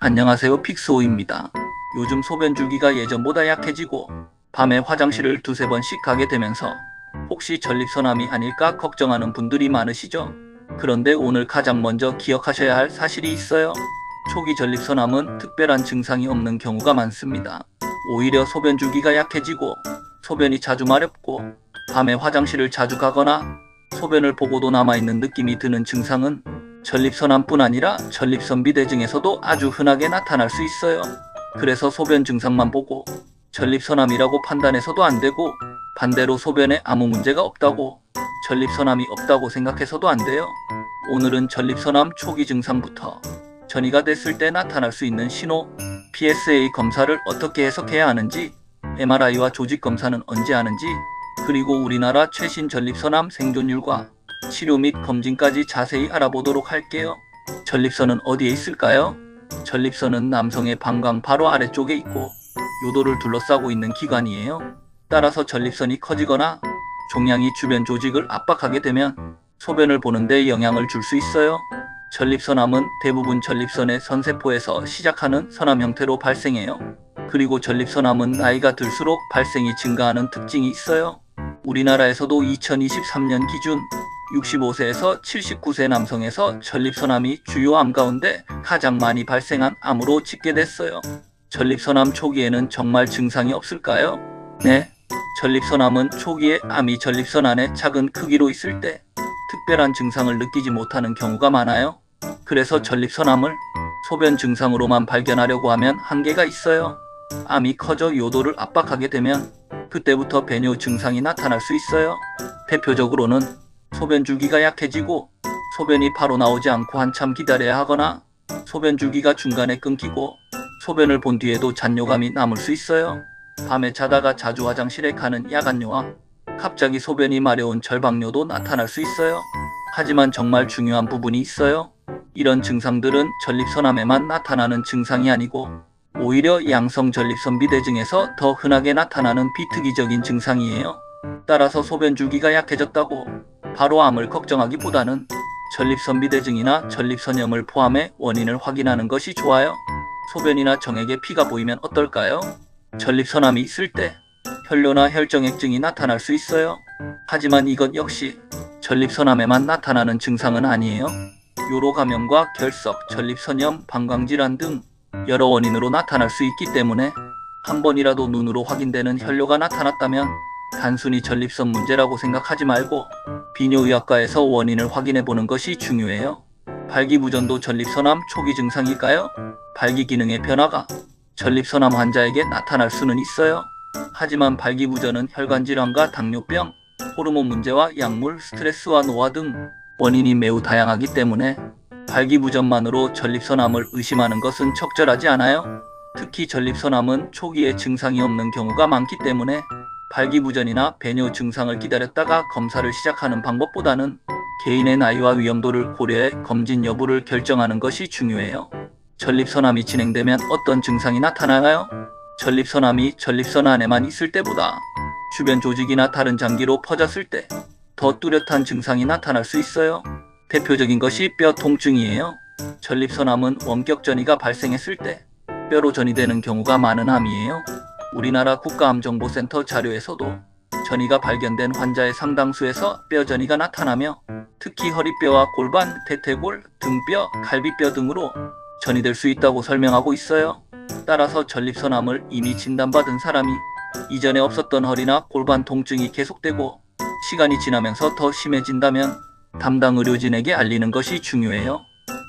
안녕하세요, 픽스호입니다. 요즘 소변 줄기가 예전보다 약해지고 밤에 화장실을 두세 번씩 가게 되면서 혹시 전립선암이 아닐까 걱정하는 분들이 많으시죠? 그런데 오늘 가장 먼저 기억하셔야 할 사실이 있어요. 초기 전립선암은 특별한 증상이 없는 경우가 많습니다. 오히려 소변 줄기가 약해지고 소변이 자주 마렵고 밤에 화장실을 자주 가거나 소변을 보고도 남아있는 느낌이 드는 증상은 전립선암뿐 아니라 전립선비대증에서도 아주 흔하게 나타날 수 있어요. 그래서 소변 증상만 보고 전립선암이라고 판단해서도 안 되고, 반대로 소변에 아무 문제가 없다고 전립선암이 없다고 생각해서도 안 돼요. 오늘은 전립선암 초기 증상부터 전이가 됐을 때 나타날 수 있는 신호, PSA 검사를 어떻게 해석해야 하는지, MRI와 조직 검사는 언제 하는지, 그리고 우리나라 최신 전립선암 생존율과 치료 및 검진까지 자세히 알아보도록 할게요. 전립선은 어디에 있을까요? 전립선은 남성의 방광 바로 아래쪽에 있고 요도를 둘러싸고 있는 기관이에요. 따라서 전립선이 커지거나 종양이 주변 조직을 압박하게 되면 소변을 보는데 영향을 줄 수 있어요. 전립선암은 대부분 전립선의 선세포에서 시작하는 선암 형태로 발생해요. 그리고 전립선암은 나이가 들수록 발생이 증가하는 특징이 있어요. 우리나라에서도 2023년 기준 65세에서 79세 남성에서 전립선암이 주요 암 가운데 가장 많이 발생한 암으로 집계됐어요. 전립선암 초기에는 정말 증상이 없을까요? 네. 전립선암은 초기에 암이 전립선 안에 작은 크기로 있을 때 특별한 증상을 느끼지 못하는 경우가 많아요. 그래서 전립선암을 소변 증상으로만 발견하려고 하면 한계가 있어요. 암이 커져 요도를 압박하게 되면 그때부터 배뇨 증상이 나타날 수 있어요. 대표적으로는 소변 줄기가 약해지고 소변이 바로 나오지 않고 한참 기다려야 하거나 소변 줄기가 중간에 끊기고 소변을 본 뒤에도 잔뇨감이 남을 수 있어요. 밤에 자다가 자주 화장실에 가는 야간뇨와 갑자기 소변이 마려운 절박뇨도 나타날 수 있어요. 하지만 정말 중요한 부분이 있어요. 이런 증상들은 전립선암에만 나타나는 증상이 아니고 오히려 양성 전립선비대증에서 더 흔하게 나타나는 비특이적인 증상이에요. 따라서 소변 줄기가 약해졌다고 바로 암을 걱정하기보다는 전립선비대증이나 전립선염을 포함해 원인을 확인하는 것이 좋아요. 소변이나 정액에 피가 보이면 어떨까요? 전립선암이 있을 때 혈뇨나 혈정액증이 나타날 수 있어요. 하지만 이것 역시 전립선암에만 나타나는 증상은 아니에요. 요로 감염과 결석, 전립선염, 방광질환 등 여러 원인으로 나타날 수 있기 때문에 한 번이라도 눈으로 확인되는 혈뇨가 나타났다면 단순히 전립선 문제라고 생각하지 말고 비뇨의학과에서 원인을 확인해 보는 것이 중요해요. 발기부전도 전립선암 초기 증상일까요? 발기 기능의 변화가 전립선암 환자에게 나타날 수는 있어요. 하지만 발기부전은 혈관질환과 당뇨병, 호르몬 문제와 약물, 스트레스와 노화 등 원인이 매우 다양하기 때문에 발기부전만으로 전립선암을 의심하는 것은 적절하지 않아요. 특히 전립선암은 초기에 증상이 없는 경우가 많기 때문에 발기부전이나 배뇨 증상을 기다렸다가 검사를 시작하는 방법보다는 개인의 나이와 위험도를 고려해 검진 여부를 결정하는 것이 중요해요. 전립선암이 진행되면 어떤 증상이 나타나나요? 전립선암이 전립선 안에만 있을 때보다 주변 조직이나 다른 장기로 퍼졌을 때 더 뚜렷한 증상이 나타날 수 있어요. 대표적인 것이 뼈 통증이에요. 전립선암은 원격 전이가 발생했을 때 뼈로 전이되는 경우가 많은 암이에요. 우리나라 국가암정보센터 자료에서도 전이가 발견된 환자의 상당수에서 뼈 전이가 나타나며 특히 허리뼈와 골반, 대퇴골, 등뼈, 갈비뼈 등으로 전이될 수 있다고 설명하고 있어요. 따라서 전립선암을 이미 진단받은 사람이 이전에 없었던 허리나 골반 통증이 계속되고 시간이 지나면서 더 심해진다면 담당 의료진에게 알리는 것이 중요해요.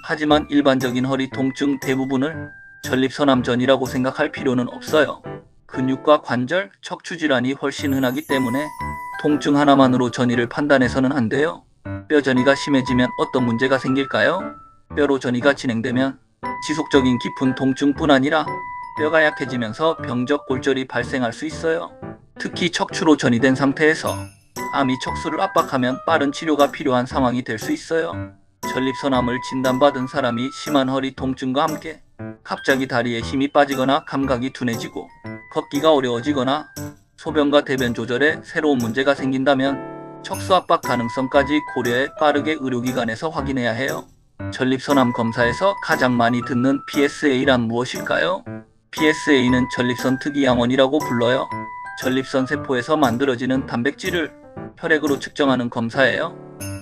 하지만 일반적인 허리 통증 대부분을 전립선암 전이라고 생각할 필요는 없어요. 근육과 관절, 척추 질환이 훨씬 흔하기 때문에 통증 하나만으로 전이를 판단해서는 안 돼요. 뼈 전이가 심해지면 어떤 문제가 생길까요? 뼈로 전이가 진행되면 지속적인 깊은 통증뿐 아니라 뼈가 약해지면서 병적 골절이 발생할 수 있어요. 특히 척추로 전이된 상태에서 암이 척수를 압박하면 빠른 치료가 필요한 상황이 될 수 있어요. 전립선암을 진단받은 사람이 심한 허리 통증과 함께 갑자기 다리에 힘이 빠지거나 감각이 둔해지고 걷기가 어려워지거나 소변과 대변 조절에 새로운 문제가 생긴다면 척수 압박 가능성까지 고려해 빠르게 의료기관에서 확인해야 해요. 전립선암 검사에서 가장 많이 듣는 PSA란 무엇일까요? PSA는 전립선 특이양원이라고 불러요. 전립선 세포에서 만들어지는 단백질을 혈액으로 측정하는 검사예요.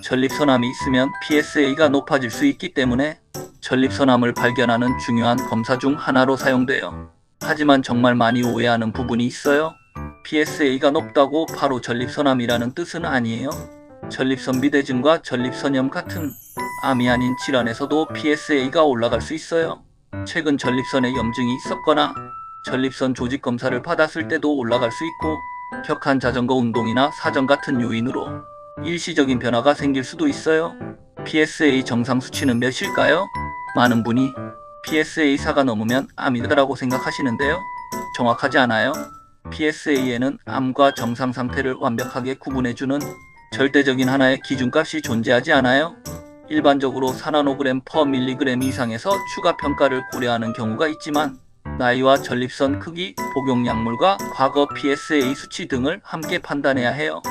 전립선암이 있으면 PSA가 높아질 수 있기 때문에 전립선암을 발견하는 중요한 검사 중 하나로 사용돼요. 하지만 정말 많이 오해하는 부분이 있어요. PSA가 높다고 바로 전립선암이라는 뜻은 아니에요. 전립선 비대증과 전립선염 같은 암이 아닌 질환에서도 PSA가 올라갈 수 있어요. 최근 전립선에 염증이 있었거나 전립선 조직 검사를 받았을 때도 올라갈 수 있고, 격한 자전거 운동이나 사정 같은 요인으로 일시적인 변화가 생길 수도 있어요. PSA 정상 수치는 몇일까요? 많은 분이 PSA4가 넘으면 암이다라고 생각하시는데요. 정확하지 않아요. PSA에는 암과 정상 상태를 완벽하게 구분해주는 절대적인 하나의 기준값이 존재하지 않아요. 일반적으로 4나노그램/밀리그램 이상에서 추가 평가를 고려하는 경우가 있지만, 나이와 전립선 크기, 복용 약물과 과거 PSA 수치 등을 함께 판단해야 해요.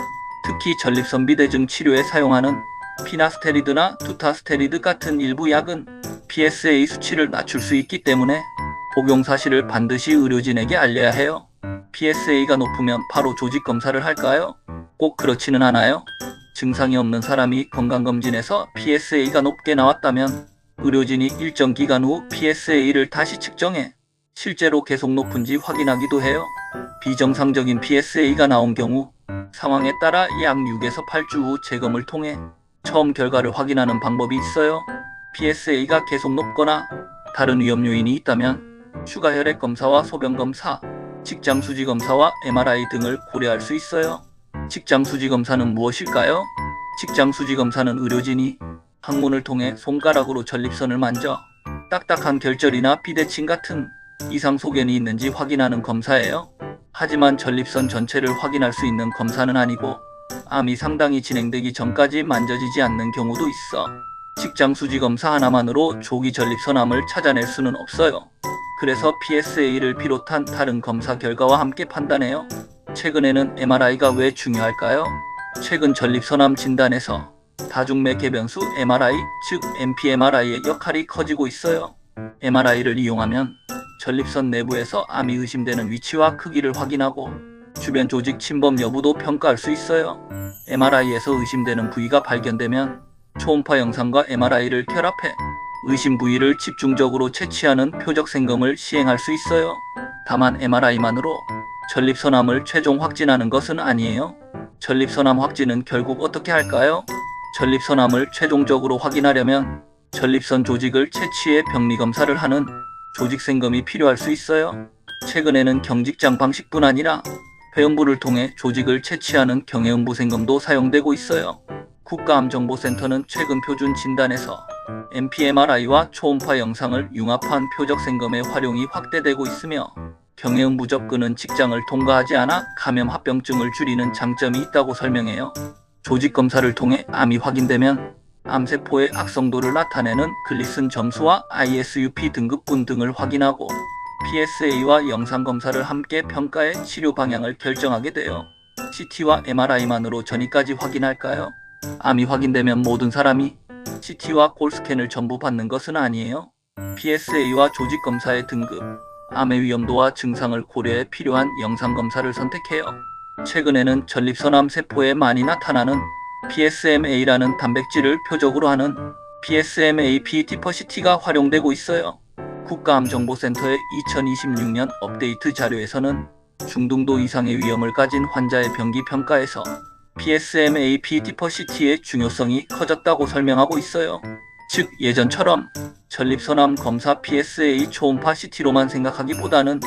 특히 전립선 비대증 치료에 사용하는 피나스테리드나 두타스테리드 같은 일부 약은 PSA 수치를 낮출 수 있기 때문에 복용 사실을 반드시 의료진에게 알려야 해요. PSA가 높으면 바로 조직 검사를 할까요? 꼭 그렇지는 않아요. 증상이 없는 사람이 건강검진에서 PSA가 높게 나왔다면 의료진이 일정 기간 후 PSA를 다시 측정해 실제로 계속 높은지 확인하기도 해요. 비정상적인 PSA가 나온 경우 상황에 따라 약 6에서 8주 후 재검을 통해 처음 결과를 확인하는 방법이 있어요. PSA가 계속 높거나 다른 위험 요인이 있다면 추가 혈액 검사와 소변 검사, 직장 수지 검사와 MRI 등을 고려할 수 있어요. 직장 수지 검사는 무엇일까요? 직장 수지 검사는 의료진이 항문을 통해 손가락으로 전립선을 만져 딱딱한 결절이나 비대칭 같은 이상 소견이 있는지 확인하는 검사예요. 하지만 전립선 전체를 확인할 수 있는 검사는 아니고, 암이 상당히 진행되기 전까지 만져지지 않는 경우도 있어 직장 수지 검사 하나만으로 조기 전립선암을 찾아낼 수는 없어요. 그래서 PSA를 비롯한 다른 검사 결과와 함께 판단해요. 최근에는 MRI가 왜 중요할까요? 최근 전립선암 진단에서 다중매 개변수 MRI, 즉 NPMRI의 역할이 커지고 있어요. MRI를 이용하면 전립선 내부에서 암이 의심되는 위치와 크기를 확인하고 주변 조직 침범 여부도 평가할 수 있어요. MRI에서 의심되는 부위가 발견되면 초음파 영상과 MRI를 결합해 의심 부위를 집중적으로 채취하는 표적 생검을 시행할 수 있어요. 다만 MRI만으로 전립선암을 최종 확진하는 것은 아니에요. 전립선암 확진은 결국 어떻게 할까요? 전립선암을 최종적으로 확인하려면 전립선 조직을 채취해 병리검사를 하는 조직생검이 필요할 수 있어요. 최근에는 경직장 방식뿐 아니라 회음부를 통해 조직을 채취하는 경회음부 생검도 사용되고 있어요. 국가암정보센터는 최근 표준 진단에서 NPMRI와 초음파 영상을 융합한 표적 생검의 활용이 확대되고 있으며, 경회음부 접근은 직장을 통과하지 않아 감염 합병증을 줄이는 장점이 있다고 설명해요. 조직 검사를 통해 암이 확인되면 암세포의 악성도를 나타내는 글리슨 점수와 ISUP 등급군 등을 확인하고 PSA와 영상검사를 함께 평가해 치료 방향을 결정하게 돼요. CT와 MRI만으로 전이까지 확인할까요? 암이 확인되면 모든 사람이 CT와 콜스캔을 전부 받는 것은 아니에요. PSA와 조직검사의 등급, 암의 위험도와 증상을 고려해 필요한 영상검사를 선택해요. 최근에는 전립선암 세포에 많이 나타나는 PSMA라는 단백질을 표적으로 하는 PSMA-PET/CT가 활용되고 있어요. 국가암정보센터의 2026년 업데이트 자료에서는 중등도 이상의 위험을 가진 환자의 병기 평가에서 PSMA-PET/CT의 중요성이 커졌다고 설명하고 있어요. 즉 예전처럼 전립선암 검사 PSA 초음파 CT로만 생각하기보다는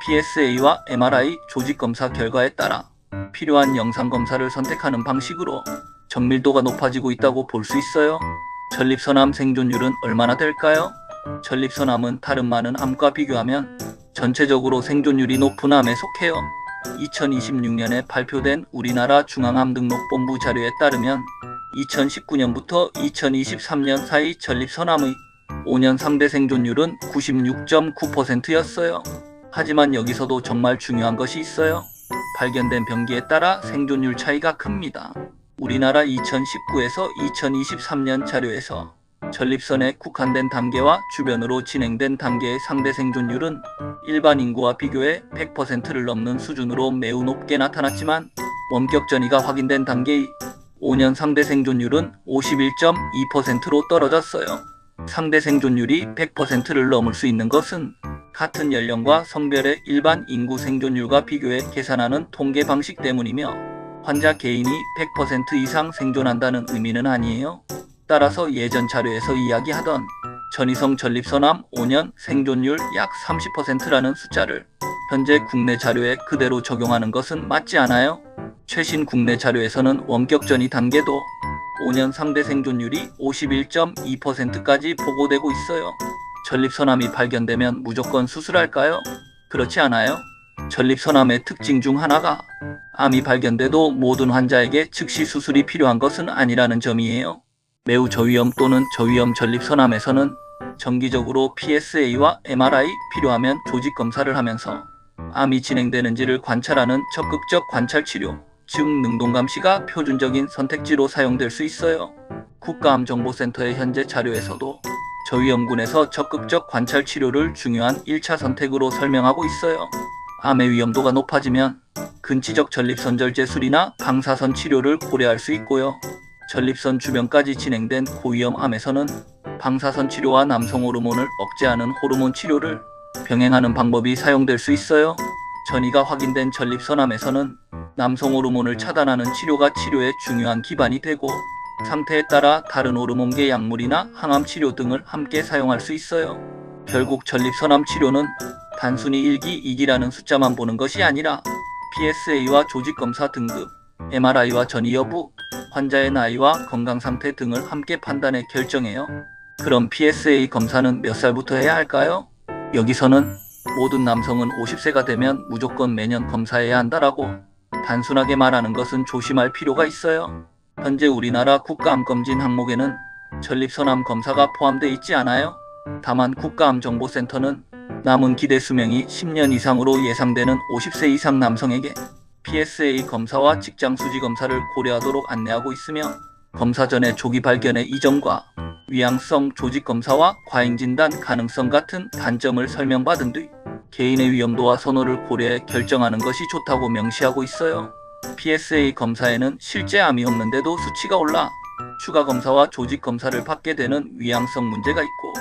PSA와 MRI 조직검사 결과에 따라 필요한 영상검사를 선택하는 방식으로 정밀도가 높아지고 있다고 볼 수 있어요. 전립선암 생존율은 얼마나 될까요? 전립선암은 다른 많은 암과 비교하면 전체적으로 생존율이 높은 암에 속해요. 2026년에 발표된 우리나라 중앙암등록본부 자료에 따르면 2019년부터 2023년 사이 전립선암의 5년 상대 생존율은 96.9%였어요. 하지만 여기서도 정말 중요한 것이 있어요. 발견된 병기에 따라 생존율 차이가 큽니다. 우리나라 2019에서 2023년 자료에서 전립선에 국한된 단계와 주변으로 진행된 단계의 상대 생존율은 일반 인구와 비교해 100%를 넘는 수준으로 매우 높게 나타났지만 원격 전이가 확인된 단계의 5년 상대 생존율은 51.2%로 떨어졌어요. 상대 생존율이 100%를 넘을 수 있는 것은 같은 연령과 성별의 일반 인구 생존율과 비교해 계산하는 통계 방식 때문이며 환자 개인이 100% 이상 생존한다는 의미는 아니에요. 따라서 예전 자료에서 이야기하던 전이성 전립선암 5년 생존율 약 30%라는 숫자를 현재 국내 자료에 그대로 적용하는 것은 맞지 않아요. 최신 국내 자료에서는 원격 전이 단계도 5년 상대 생존율이 51.2%까지 보고되고 있어요. 전립선암이 발견되면 무조건 수술할까요? 그렇지 않아요. 전립선암의 특징 중 하나가 암이 발견돼도 모든 환자에게 즉시 수술이 필요한 것은 아니라는 점이에요. 매우 저위험 또는 저위험 전립선암에서는 정기적으로 PSA와 MRI 필요하면 조직 검사를 하면서 암이 진행되는지를 관찰하는 적극적 관찰치료, 즉 능동감시가 표준적인 선택지로 사용될 수 있어요. 국가암정보센터의 현재 자료에서도 저위험군에서 적극적 관찰치료를 중요한 1차 선택으로 설명하고 있어요. 암의 위험도가 높아지면 근치적 전립선절제술이나 방사선 치료를 고려할 수 있고요. 전립선 주변까지 진행된 고위험암에서는 방사선 치료와 남성 호르몬을 억제하는 호르몬 치료를 병행하는 방법이 사용될 수 있어요. 전이가 확인된 전립선암에서는 남성 호르몬을 차단하는 치료가 치료의 중요한 기반이 되고 상태에 따라 다른 호르몬계 약물이나 항암 치료 등을 함께 사용할 수 있어요. 결국 전립선암 치료는 단순히 1기, 2기라는 숫자만 보는 것이 아니라 PSA와 조직검사 등급, MRI와 전이 여부, 환자의 나이와 건강상태 등을 함께 판단해 결정해요. 그럼 PSA 검사는 몇 살부터 해야 할까요? 여기서는 모든 남성은 50세가 되면 무조건 매년 검사해야 한다라고 단순하게 말하는 것은 조심할 필요가 있어요. 현재 우리나라 국가암검진 항목에는 전립선암 검사가 포함되어 있지 않아요. 다만 국가암정보센터는 남은 기대 수명이 10년 이상으로 예상되는 50세 이상 남성에게 PSA 검사와 직장 수지 검사를 고려하도록 안내하고 있으며 검사 전에 조기 발견의 이점과 위양성 조직 검사와 과잉 진단 가능성 같은 단점을 설명받은 뒤 개인의 위험도와 선호를 고려해 결정하는 것이 좋다고 명시하고 있어요. PSA 검사에는 실제 암이 없는데도 수치가 올라 추가 검사와 조직 검사를 받게 되는 위양성 문제가 있고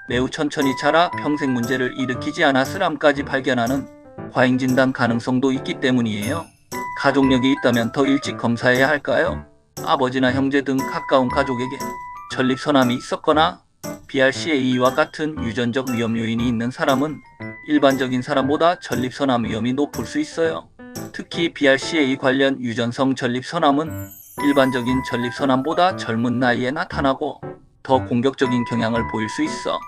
매우 천천히 자라 평생 문제를 일으키지 않았을 암까지 발견하는 과잉 진단 가능성도 있기 때문이에요. 가족력이 있다면 더 일찍 검사해야 할까요? 아버지나 형제 등 가까운 가족에게 전립선암이 있었거나 BRCA와 같은 유전적 위험 요인이 있는 사람은 일반적인 사람보다 전립선암 위험이 높을 수 있어요. 특히 BRCA 관련 유전성 전립선암은 일반적인 전립선암보다 젊은 나이에 나타나고 더 공격적인 경향을 보일 수 있어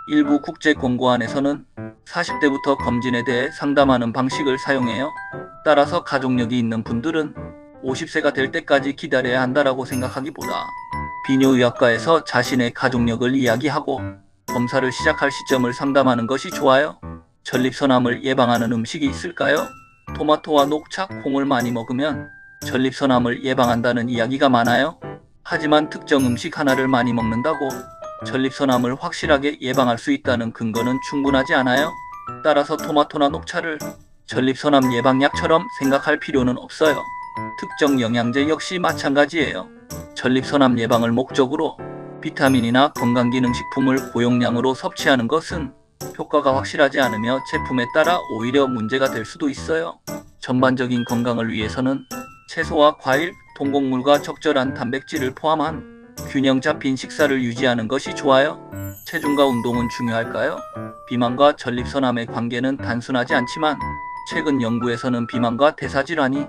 일부 국제권고안에서는 40대부터 검진에 대해 상담하는 방식을 사용해요. 따라서 가족력이 있는 분들은 50세가 될 때까지 기다려야 한다라고 생각하기보다 비뇨의학과에서 자신의 가족력을 이야기하고 검사를 시작할 시점을 상담하는 것이 좋아요. 전립선암을 예방하는 음식이 있을까요? 토마토와 녹차, 콩을 많이 먹으면 전립선암을 예방한다는 이야기가 많아요. 하지만 특정 음식 하나를 많이 먹는다고 전립선암을 확실하게 예방할 수 있다는 근거는 충분하지 않아요. 따라서 토마토나 녹차를 전립선암 예방약처럼 생각할 필요는 없어요. 특정 영양제 역시 마찬가지예요. 전립선암 예방을 목적으로 비타민이나 건강기능식품을 고용량으로 섭취하는 것은 효과가 확실하지 않으며 제품에 따라 오히려 문제가 될 수도 있어요. 전반적인 건강을 위해서는 채소와 과일, 통곡물과 적절한 단백질을 포함한 균형 잡힌 식사를 유지하는 것이 좋아요. 체중과 운동은 중요할까요? 비만과 전립선암의 관계는 단순하지 않지만 최근 연구에서는 비만과 대사질환이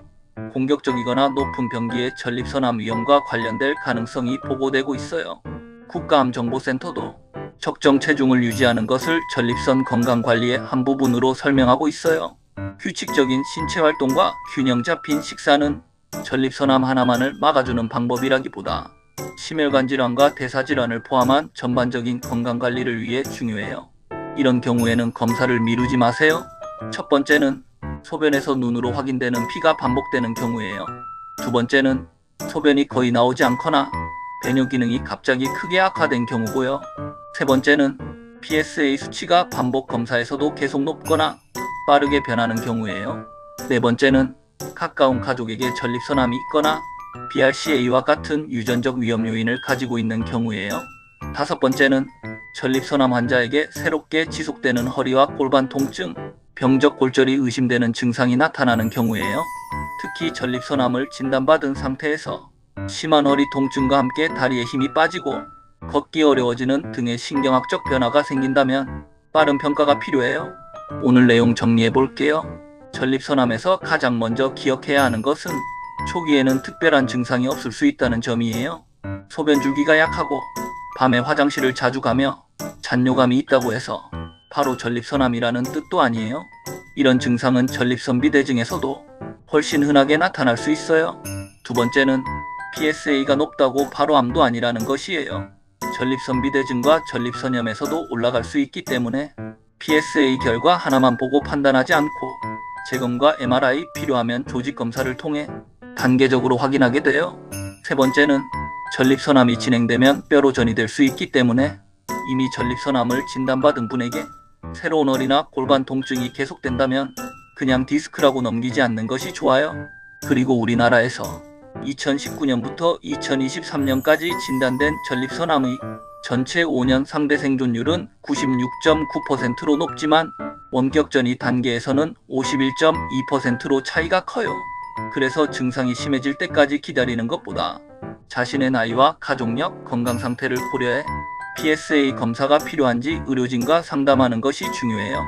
공격적이거나 높은 병기의 전립선암 위험과 관련될 가능성이 보고되고 있어요. 국가암정보센터도 적정 체중을 유지하는 것을 전립선 건강관리의 한 부분으로 설명하고 있어요. 규칙적인 신체활동과 균형 잡힌 식사는 전립선암 하나만을 막아주는 방법이라기보다 심혈관 질환과 대사질환을 포함한 전반적인 건강관리를 위해 중요해요. 이런 경우에는 검사를 미루지 마세요. 첫 번째는 소변에서 눈으로 확인되는 피가 반복되는 경우예요. 두 번째는 소변이 거의 나오지 않거나 배뇨 기능이 갑자기 크게 악화된 경우고요. 세 번째는 PSA 수치가 반복 검사에서도 계속 높거나 빠르게 변하는 경우예요. 네 번째는 가까운 가족에게 전립선암이 있거나 BRCA와 같은 유전적 위험 요인을 가지고 있는 경우예요. 다섯 번째는 전립선암 환자에게 새롭게 지속되는 허리와 골반 통증, 병적 골절이 의심되는 증상이 나타나는 경우예요. 특히 전립선암을 진단받은 상태에서 심한 허리 통증과 함께 다리에 힘이 빠지고 걷기 어려워지는 등의 신경학적 변화가 생긴다면 빠른 평가가 필요해요. 오늘 내용 정리해 볼게요. 전립선암에서 가장 먼저 기억해야 하는 것은 초기에는 특별한 증상이 없을 수 있다는 점이에요. 소변 줄기가 약하고 밤에 화장실을 자주 가며 잔뇨감이 있다고 해서 바로 전립선암이라는 뜻도 아니에요. 이런 증상은 전립선비대증에서도 훨씬 흔하게 나타날 수 있어요. 두 번째는 PSA가 높다고 바로 암도 아니라는 것이에요. 전립선비대증과 전립선염에서도 올라갈 수 있기 때문에 PSA 결과 하나만 보고 판단하지 않고 재검과 MRI 필요하면 조직 검사를 통해 단계적으로 확인하게 돼요. 세 번째는 전립선암이 진행되면 뼈로 전이될 수 있기 때문에 이미 전립선암을 진단받은 분에게 새로운 허리나 골반 통증이 계속된다면 그냥 디스크라고 넘기지 않는 것이 좋아요. 그리고 우리나라에서 2019년부터 2023년까지 진단된 전립선암의 전체 5년 상대 생존율은 96.9%로 높지만 원격전이 단계에서는 51.2%로 차이가 커요. 그래서 증상이 심해질 때까지 기다리는 것보다 자신의 나이와 가족력, 건강 상태를 고려해 PSA 검사가 필요한지 의료진과 상담하는 것이 중요해요.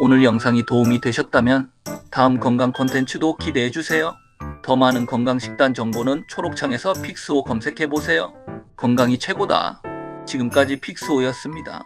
오늘 영상이 도움이 되셨다면 다음 건강 콘텐츠도 기대해주세요. 더 많은 건강식단 정보는 초록창에서 픽스호 검색해보세요. 건강이 최고다. 지금까지 픽스호였습니다.